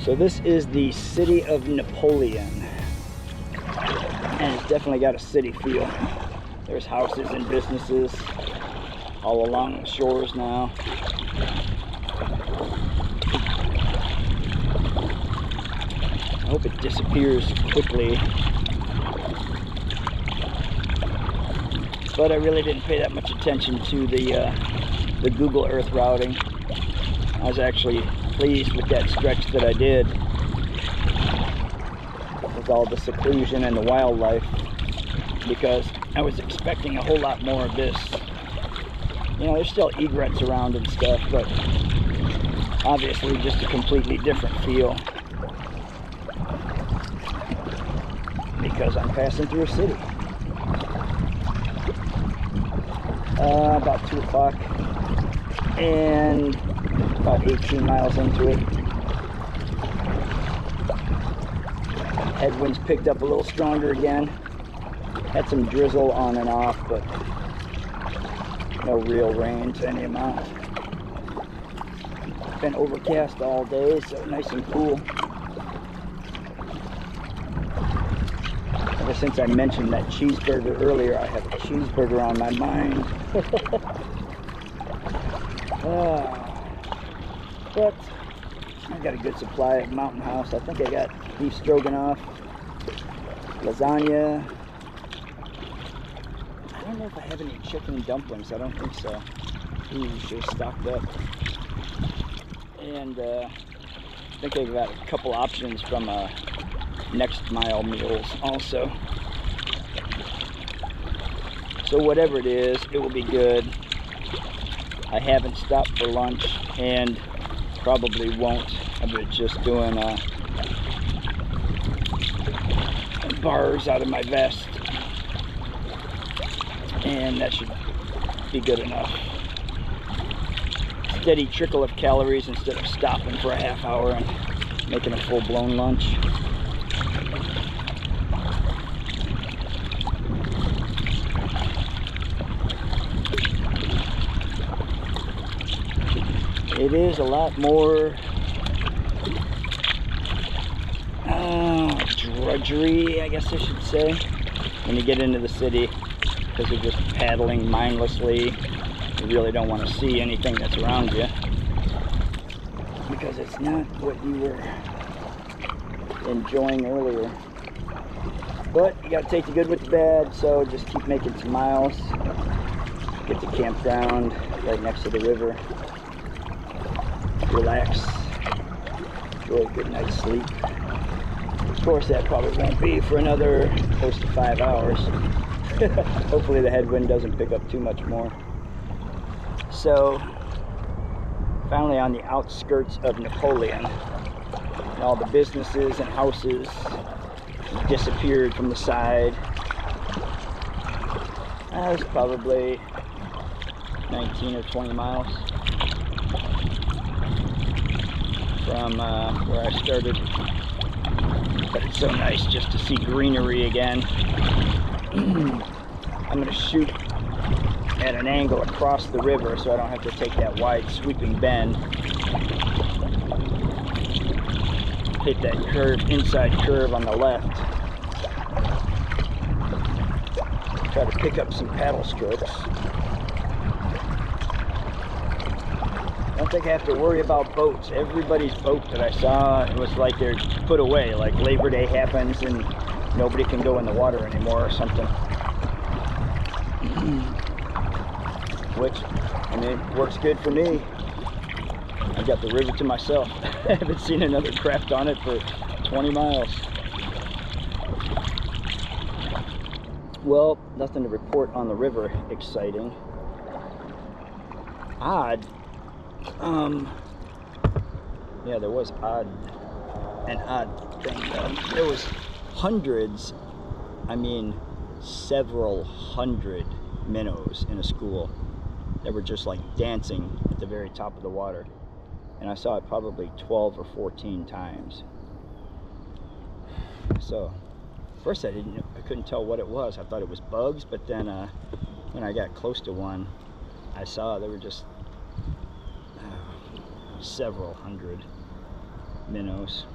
So this is the city of Napoleon, and it's definitely got a city feel. There's houses and businesses all along the shores now. I hope it disappears quickly, but I really didn't pay that much attention to the Google Earth routing. I was actually pleased with that stretch that I did, with all the seclusion and the wildlife, because I was expecting a whole lot more of this. You know, there's still egrets around and stuff, but obviously just a completely different feel, because I'm passing through a city. About 2 o'clock, and about 18 miles into it. Headwinds picked up a little stronger again. Had some drizzle on and off, but no real rain to any amount. Been overcast all day, so nice and cool. Ever since I mentioned that cheeseburger earlier, I have a cheeseburger on my mind. But I got a good supply at Mountain House. I think I got beef stroganoff, lasagna. I don't know if I have any chicken dumplings. I don't think so. Ooh, should have stocked up. And I think I got a couple options from Next Mile Meals also. So whatever it is, it will be good. I haven't stopped for lunch, and probably won't. I've been just doing bars out of my vest, and that should be good enough. Steady trickle of calories instead of stopping for a half hour and making a full-blown lunch. It is a lot more drudgery, I guess I should say, when you get into the city, because you're just paddling mindlessly. You really don't want to see anything that's around you, because it's not what you were enjoying earlier. But you got to take the good with the bad, so just keep making some miles. Get the campground right next to the river. Relax, enjoy a good night's sleep. Of course, that probably won't be for another close to 5 hours. Hopefully the headwind doesn't pick up too much more. So, finally on the outskirts of Napoleon, and all the businesses and houses disappeared from the side. That was probably 19 or 20 miles from where I started, but it's so nice just to see greenery again. I'm going to shoot at an angle across the river so I don't have to take that wide sweeping bend. Hit that curve, inside curve on the left. Try to pick up some paddle strokes. I don't think I have to worry about boats. Everybody's boat that I saw, it was like they're put away, like Labor Day happens and nobody can go in the water anymore or something. Which, I mean, works good for me. I got the river to myself. I haven't seen another craft on it for 20 miles. Well, nothing to report on the river exciting. Odd. Yeah, there was an odd thing though. There was hundreds, I mean several hundred minnows in a school that were just like dancing at the very top of the water. And I saw it probably 12 or 14 times. So, first I couldn't tell what it was. I thought it was bugs, but then when I got close to one, I saw there were just several hundred minnows.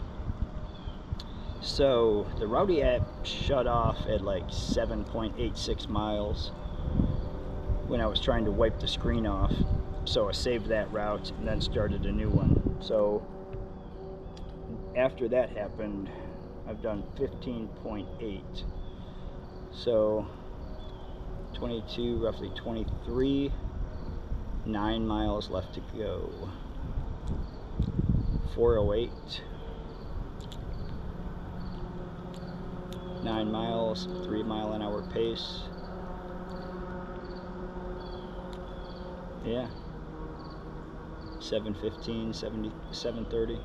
So the Rowdy app shut off at like 7.86 miles when I was trying to wipe the screen off. So I saved that route and then started a new one. So after that happened, I've done 15.8. So 22, roughly 23, 9 miles left to go. 408, 9 miles, 3 mile an hour pace. Yeah, 7:15, 7:30.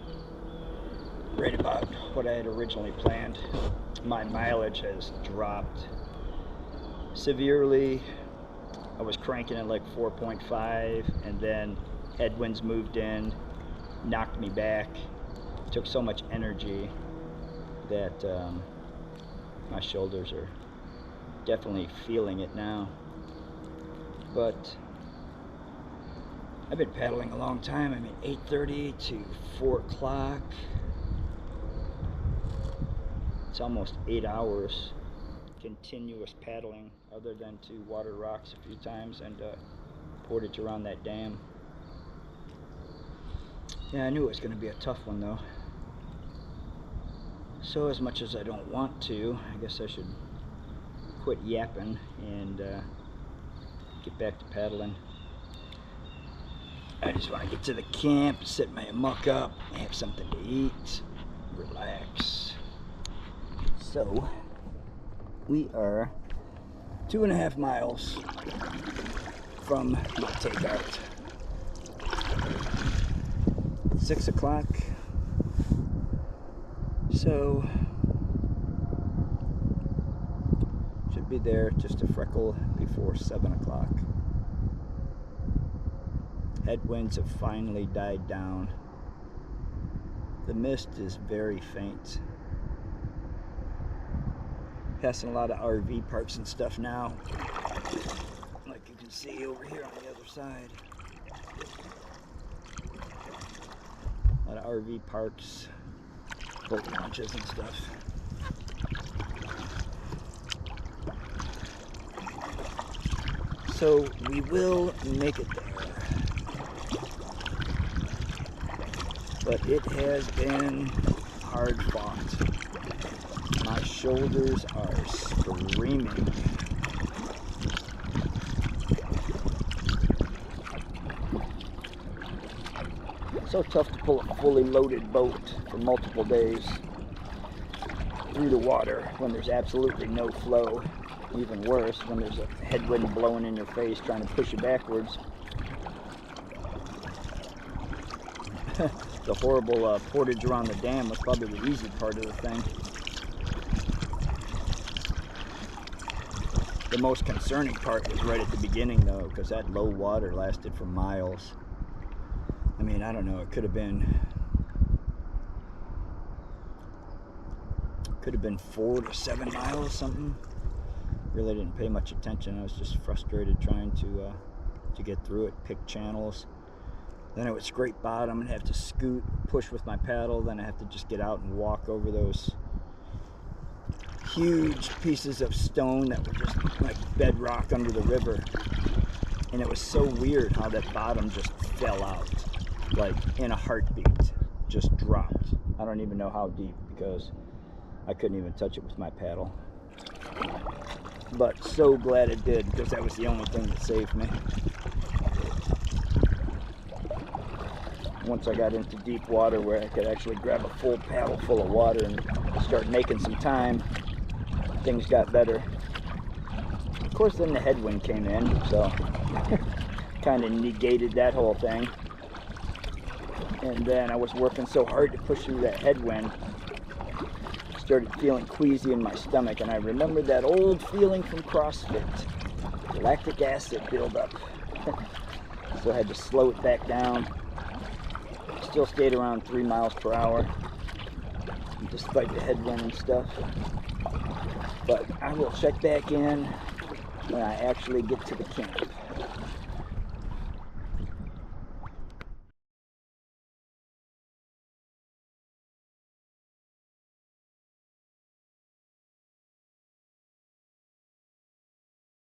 Right about what I had originally planned. My mileage has dropped severely. I was cranking at like 4.5, and then headwinds moved in, knocked me back. Took so much energy that my shoulders are definitely feeling it now. But I've been paddling a long time. I mean, 8:30 to 4 o'clock. It's almost 8 hours continuous paddling, other than to water rocks a few times and portage around that dam. Yeah, I knew it was going to be a tough one though. So as much as I don't want to, I guess I should quit yapping and get back to paddling. I just want to get to the camp, set my muck up, have something to eat, relax. So we are 2.5 miles from my takeout. 6 o'clock. So should be there just a freckle before 7 o'clock. Headwinds have finally died down. The mist is very faint. Passing a lot of RV parks and stuff now, like you can see over here on the other side. A lot of RV parks, boat launches and stuff. So we will make it there. But it has been hard fought. My shoulders are screaming. So tough to pull a fully loaded boat for multiple days through the water when there's absolutely no flow. Even worse, when there's a headwind blowing in your face trying to push you backwards. The horrible portage around the dam was probably the easy part of the thing. The most concerning part was right at the beginning though, because that low water lasted for miles. I mean, I don't know, it could have been 4 to 7 miles, something. Really didn't pay much attention. I was just frustrated trying to get through it, pick channels. Then I would scrape bottom and have to scoot, push with my paddle. Then I have to just get out and walk over those huge pieces of stone that were just like bedrock under the river. And it was so weird how that bottom just fell out, like in a heartbeat, just dropped. I don't even know how deep, because I couldn't even touch it with my paddle. But so glad it did, because that was the only thing that saved me. Once I got into deep water where I could actually grab a full paddle full of water and start making some time, things got better. Of course, then the headwind came in, so kind of negated that whole thing. And then I was working so hard to push through that headwind, started feeling queasy in my stomach, and I remembered that old feeling from CrossFit, lactic acid buildup. So I had to slow it back down. Still stayed around 3 miles per hour, despite the headwind and stuff. But I will check back in when I actually get to the camp.